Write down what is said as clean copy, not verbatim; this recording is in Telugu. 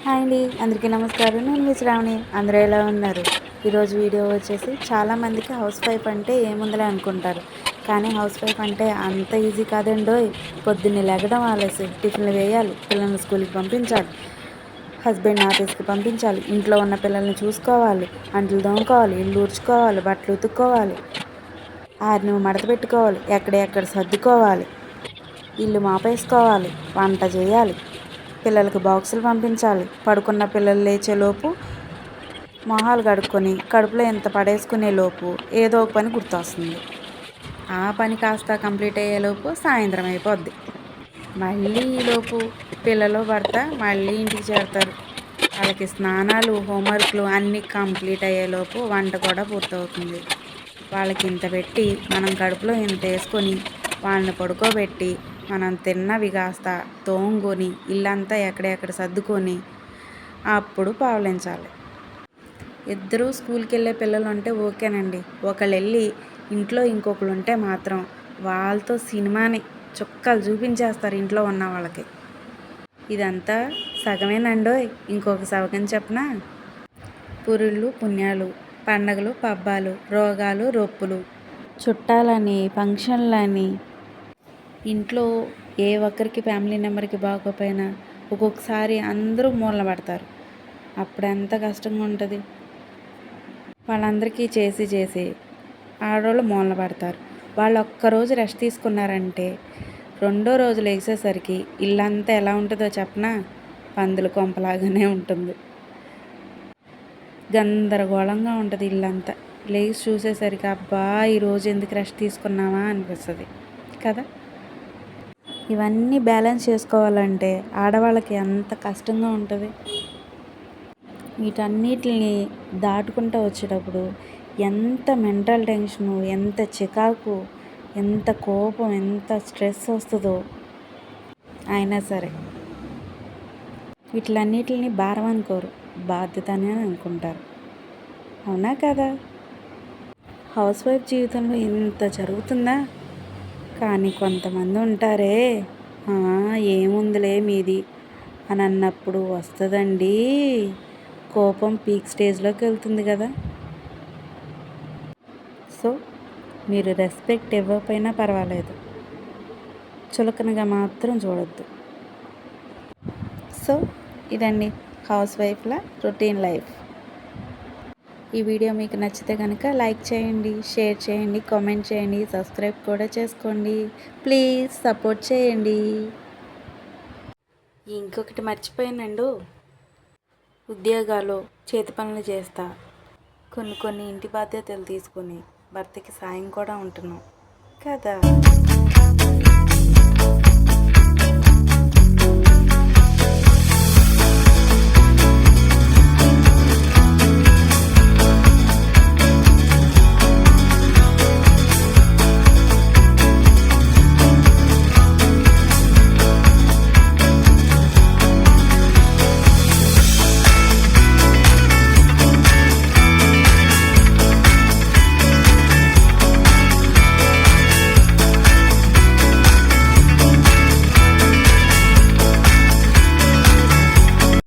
హాయ్ అండి, అందరికీ నమస్కారం. నేను మీ శ్రావణి. అందరూ ఎలా ఉన్నారు? ఈరోజు వీడియో వచ్చేసి చాలామందికి హౌస్ వైఫ్ అంటే ఏముందిలే అనుకుంటారు. కానీ హౌస్ వైఫ్ అంటే అంత ఈజీ కాదండోయ్. పొద్దున్నే లెగడం ఆలస్యం, టిఫిన్లు వేయాలి, పిల్లల్ని స్కూల్కి పంపించాలి, హస్బెండ్ ఆఫీస్కి పంపించాలి, ఇంట్లో ఉన్న పిల్లల్ని చూసుకోవాలి, అంట్లు తోముకోవాలి, ఇల్లు ఊడ్చుకోవాలి, బట్టలు ఉతుక్కోవాలి, ఆరినవి మడత పెట్టుకోవాలి, ఎక్కడ సర్దుకోవాలి, ఇల్లు మాపేసుకోవాలి, వంట చేయాలి, పిల్లలకు బాక్సులు పంపించాలి, పడుకున్న పిల్లలు లేచేలోపు మొహాలు కడుక్కొని కడుపులో ఎంత పడేసుకునే లోపు ఏదో ఒక పని గుర్తొస్తుంది. ఆ పని కాస్త కంప్లీట్ అయ్యేలోపు సాయంత్రం అయిపోద్ది. మళ్ళీ ఈలోపు పిల్లలు భర్త మళ్ళీ ఇంటికి చేరుతారు. వాళ్ళకి స్నానాలు, హోంవర్క్లు అన్నీ కంప్లీట్ అయ్యేలోపు వంట కూడా పూర్తవుతుంది. వాళ్ళకి ఇంత పెట్టి మనం కడుపులో ఇంత వేసుకొని వాళ్ళని పడుకోబెట్టి మనం తిన్నవి కాస్త తోముకొని ఇల్లంతా ఎక్కడెక్కడ సర్దుకొని అప్పుడు పావలించాలి. ఇద్దరూ స్కూల్కి వెళ్ళే పిల్లలు ఉంటే ఓకేనండి. ఒకళ్ళు వెళ్ళి ఇంట్లో ఇంకొకరు ఉంటే మాత్రం వాళ్ళతో సినిమాని చుక్కలు చూపించేస్తారు ఇంట్లో ఉన్న వాళ్ళకి. ఇదంతా సగమేనండోయ్. ఇంకొక సగం చెప్పనా? పురుళ్ళు పుణ్యాలు, పండగలు పబ్బాలు, రోగాలు రొప్పులు, చుట్టాలని, ఫంక్షన్లని, ఇంట్లో ఏ ఒక్కరికి ఫ్యామిలీ మెంబర్కి బాగోపోయినా ఒక్కొక్కసారి అందరూ మూలన పడతారు. అప్పుడు ఎంత కష్టంగా ఉంటుంది. వాళ్ళందరికీ చేసి ఆడవాళ్ళు మూలన పడతారు. వాళ్ళు ఒక్కరోజు రెస్ట్ తీసుకున్నారంటే రెండో రోజు లేచేసరికి ఇల్లంతా ఎలా ఉంటుందో చెప్పనా? పందుల కొంపలాగానే ఉంటుంది. గందరగోళంగా ఉంటుంది ఇల్లంతా. లేచి చూసేసరికి అబ్బా ఈరోజు ఎందుకు రెస్ట్ తీసుకున్నామా అనిపిస్తుంది కదా. ఇవన్నీ బ్యాలెన్స్ చేసుకోవాలంటే ఆడవాళ్ళకి ఎంత కష్టంగా ఉంటుంది. వీటన్నిటిని దాటుకుంటూ వచ్చేటప్పుడు ఎంత మెంటల్ టెన్షను, ఎంత చికాకు, ఎంత కోపం, ఎంత స్ట్రెస్ వస్తుందో. అయినా సరే వీటిలన్నిటిని భారం అనుకోరు, బాధ్యతనే అనుకుంటారు. అవునా కదా? హౌస్ వైఫ్ జీవితంలో ఇంత జరుగుతుందా? కానీ కొంతమంది ఉంటారే, ఏముందిలే మీది అని అన్నప్పుడు వస్తుందండి కోపం. పీక్ స్టేజ్లోకి వెళ్తుంది కదా. సో మీరు రెస్పెక్ట్ ఇవ్వకపోయినా పర్వాలేదు, చులకనగా మాత్రం చూడొద్దు. సో ఇదండి హౌస్ వైఫ్ల రొటీన్ లైఫ్. ఈ వీడియో మీకు నచ్చితే కనుక లైక్ చేయండి, షేర్ చేయండి, కామెంట్ చేయండి, సబ్స్క్రైబ్ కూడా చేసుకోండి. ప్లీజ్ సపోర్ట్ చేయండి. ఇంకొకటి మర్చిపోయానండు, ఉద్యోగాలు చేతి పనులు చేస్తా, కొన్ని ఇంటి బాధ్యతలు తీసుకొని భర్తకి సాయం కూడా ఉంటున్నాం కదా.